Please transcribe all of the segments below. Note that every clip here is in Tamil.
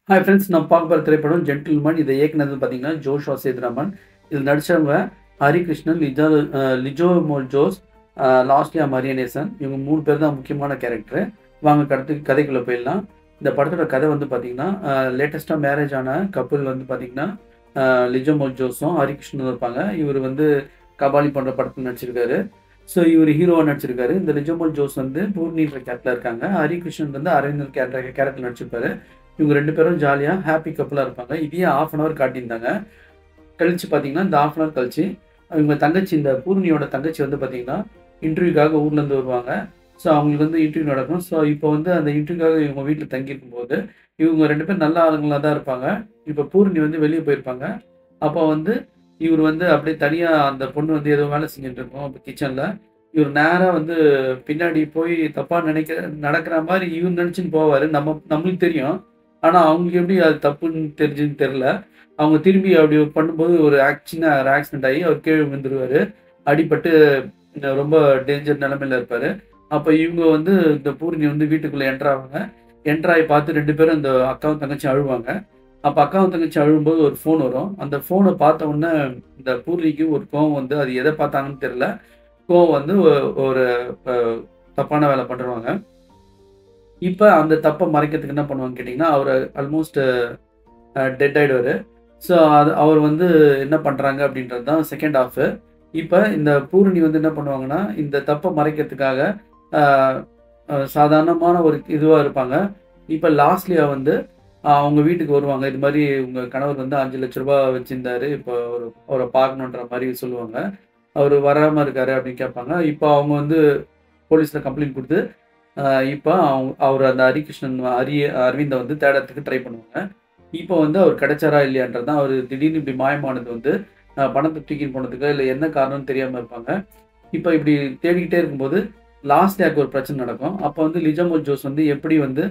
ஹாய் ஃப்ரெண்ட்ஸ், நான் பார்க்க போகிற திரைப்படம் ஜென்டில்மேன். இதை இயக்குனது பார்த்தீங்கன்னா ஜோஷுவா சேதுராமன். இதில் நடித்தவங்க ஹரிகிருஷ்ணன், லிஜோ மோல்ஜோஸ், லாஸ்லியா மரியநேசன். இவங்க 3 பேர் தான் முக்கியமான கேரக்டரு. வாங்க கதைக்குள்ளே போயிடலாம். இந்த படத்தோட கதை வந்து பார்த்தீங்கன்னா, லேட்டஸ்ட்டாக மேரேஜ் ஆன கப்புள் வந்து பார்த்தீங்கன்னா, லிஜோ மோல்ஜோஸும் ஹரிகிருஷ்ணனும் இருப்பாங்க. இவர் வந்து கபாலி போன்ற படத்தில் நடிச்சிருக்காரு. ஸோ இவர் ஹீரோவாக நடிச்சிருக்காரு. இந்த லிஜோ மோல்ஜோஸ் வந்து பூர்ணின்ற கேரக்டரில் இருக்காங்க. ஹரிகிருஷ்ணன் வந்து அரவிந்தர் கேரக்டர் நடிச்சிருப்பாரு. இவங்க 2 பேரும் ஜாலியா ஹாப்பி கப்புலா இருப்பாங்க. இதையே 1/2 அன் ஹவர் காட்டியிருந்தாங்க. கழிச்சு பார்த்தீங்கன்னா, இந்த 1/2 அன் ஹவர் கழிச்சு, இவங்க தங்கச்சி இந்த பூர்ணியோட தங்கச்சி வந்து பார்த்தீங்கன்னா, இன்டர்வியூக்காக ஊர்லேருந்து வருவாங்க. ஸோ அவங்களுக்கு வந்து இன்டர்வியூ நடக்கும். ஸோ இப்போ வந்து அந்த இன்டர்வியூக்காக இவங்க வீட்ல தங்கியிருக்கும்போது, இவங்க 2 பேரும் நல்ல ஆளுங்களா தான் இருப்பாங்க. இப்போ பூர்ணி வந்து வெளிய போயிருப்பாங்க. அப்போ வந்து இவரு வந்து அப்படியே தனியா அந்த பொண்ணு வந்து ஏதோ வேலை செஞ்சுட்டு இருக்கும் அப்ப கிச்சன்ல. இவரு நேரா வந்து பின்னாடி போய் தப்பா நடக்கிற மாரி இவரு நெனச்சுன்னு போவாரு. நம்மளுக்கு தெரியும். ஆனா, அவங்களுக்கு எப்படி அது தப்புன்னு தெரிஞ்சுதுன்னு தெரியல. அவங்க திரும்பி அப்படி பண்ணும்போது ஒரு சின்ன ஒரு ஆக்சிடென்ட் ஆகி அவர் கீழ விழுந்துருவாரு. அடிபட்டு ரொம்ப டேஞ்சர் நிலைமையில இருப்பாரு. அப்ப இவங்க வந்து இந்த பூர்ணி வந்து வீட்டுக்குள்ள என்டர் ஆவாங்க. என்டர் ஆகி பார்த்து 2 பேரும் இந்த அக்காவும், தங்கச்சியும் அழுவாங்க. அப்ப அக்காவும், தங்கச்சியும் அழும்போது ஒரு ஃபோன் வரும். அந்த ஃபோன பார்த்த உடனே இந்த பூர்ணிக்கு ஒரு கோவம் வந்து அது எத பார்த்தாங்கன்னு தெரியல. கோவம் வந்து ஒரு அ தப்பான வேலை பண்ணிருவாங்க. இப்ப அந்த தப்ப மறைக்கிறதுக்கு என்ன பண்ணுவாங்கன்னு கேட்டீங்கன்னா, அவரு ஆல்மோஸ்ட் டெட் ஆயிடுவாரு. ஸோ அவர் வந்து என்ன பண்றாங்க அப்படின்றது தான் செகண்ட் ஹாஃபு. இப்ப இந்த பூரணி வந்து என்ன பண்ணுவாங்கன்னா, இந்த தப்ப மறைக்கிறதுக்காக அ அ சாதாரணமான ஒரு இதுவா இருப்பாங்க. இப்ப லாஸ்ட்லியா வந்து அவங்க வீட்டுக்கு வருவாங்க. இது மாரி உங்க கணவர் வந்து ரூ. 5,00,000 வச்சிருந்தாரு. இப்போ அவர பார்க்கணுன்ற மாரி சொல்லுவாங்க. அவரு வராம இருக்காரு அப்படின்னு கேட்பாங்க. இப்ப அவங்க வந்து போலீஸ்ல கம்ப்ளைண்ட் குடுத்து, அ இப்ப அவரு அந்த ஹரிகிருஷ்ணன் அரவிந்த வந்து தேடுறதுக்கு ட்ரை பண்ணுவாங்க. இப்போ வந்து அவர் கிடைச்சாரா இல்லையான்றது தான் அவரு திடீர்னு இப்படி மாயமானது வந்து பணத்த தூக்கிட்டு போனதுக்கா, இல்ல என்ன காரணம்னு தெரியாம இருப்பாங்க. இப்ப இப்படி தேடிக்கிட்டே இருக்கும்போது, லாஸ்ட் ஒரு பிரச்சனை நடக்கும். அப்ப வந்து லிஜாமல் ஜோஸ் வந்து எப்படி வந்து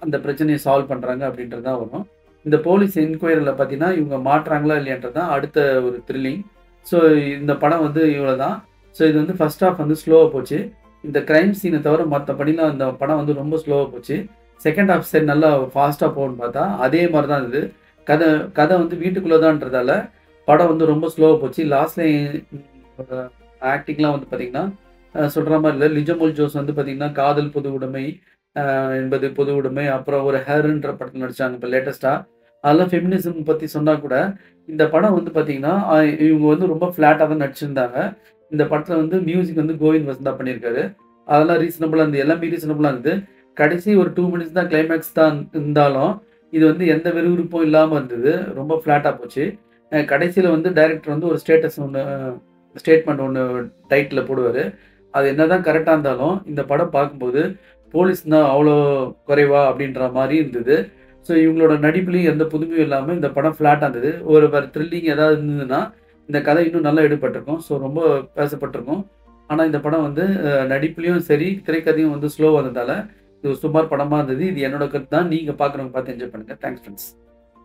அந்த பிரச்சனைய சால்வ் பண்றாங்க அப்படின்றது தான் வரும். இந்த போலீஸ் என்கொயரில பார்த்தீங்கன்னா, இவங்க மாட்றாங்களா இல்லையான்றது தான் அடுத்த ஒரு த்ரில்லிங். ஸோ இந்த படம் வந்து இவ்வளோதான். ஸோ இது வந்து ஃபர்ஸ்ட் ஹாஃப் வந்து ஸ்லோவா போச்சு. இந்த கிரைம் சீன தவிர மத்தபடிலாம் இந்த படம் வந்து ரொம்ப ஸ்லோவா போச்சு. செகண்ட் ஹாஃப் சரி நல்லா ஃபாஸ்ட்டா போகும்ன்னு பார்த்தா, அதே மாரி தான் இருந்தது. கதை கதை வந்து வீட்டுக்குள்ள தான்றதால, படம் வந்து ரொம்ப ஸ்லோவா போச்சு. லாஸ்ட்ல ஆக்டிங்லாம் வந்து பார்த்தீங்கன்னா, சொல்ற மாரி இல்ல. லிஜோமோல் ஜோஸ் வந்து பார்த்தீங்கன்னா, காதல் பொது உடைமை, என்பது பொது உடைமை, அப்புறம் ஒரு ஹேர்ன்ற படத்துல நடிச்சாங்க இப்ப லேட்டஸ்ட்டா. அதெல்லாம் ஃபெமினிசம் பத்தி சொன்னா கூட, இந்த படம் வந்து பார்த்தீங்கன்னா, இவங்க வந்து ரொம்ப ஃப்ளாட்டா தான் நடிச்சிருந்தாங்க. இந்த படத்துல வந்து மியூசிக் வந்து கோவிந்த் வசந்தா பண்ணியிருக்காரு. அதெல்லாம் ரீசனபிளா இருந்தது. எல்லாமே ரீசனபிளா இருந்தது. கடைசி ஒரு 2 மினிட்ஸ் தான் கிளைமாக்ஸ் தான் இருந்தாலும், இது வந்து எந்த விறுவிறுப்பும் இல்லாம இருந்தது. ரொம்ப ஃப்ளாட்டா போச்சு. கடைசியில வந்து டைரக்டர் வந்து ஒரு ஸ்டேட்மெண்ட் ஒண்ணு டைட்டில்ல போடுவாரு. அது என்னதான் கரெக்ட்டா இருந்தாலும், இந்த படம் பார்க்கும்போது, போலீஸ்னா அவ்ளோ குறைவா அப்படின்ற மாரி இருந்தது. ஸோ இவங்களோட நடிப்பிலயும் எந்த புதுமையும் இல்லாம இந்த படம் ஃப்ளாட்டா இருந்தது. ஒரு வேற த்ரில்லிங் ஏதாவது இருந்ததுன்னா, இந்த கதை இன்னும் நல்லா எடுபட்டிருக்கும். ஸோ ரொம்ப பேசப்பட்டிருக்கும். ஆனா இந்த படம் வந்து நடிப்பிலயும் சரி, திரைக்கதையும் வந்து ஸ்லோவா இருந்ததால, இது ஒரு சுமார் படமா இருந்தது. இது என்னோட கருத்து தான். நீங்க பார்க்குறவங்க பார்த்து என்ஜாய் பண்ணுங்க. Thanks friends.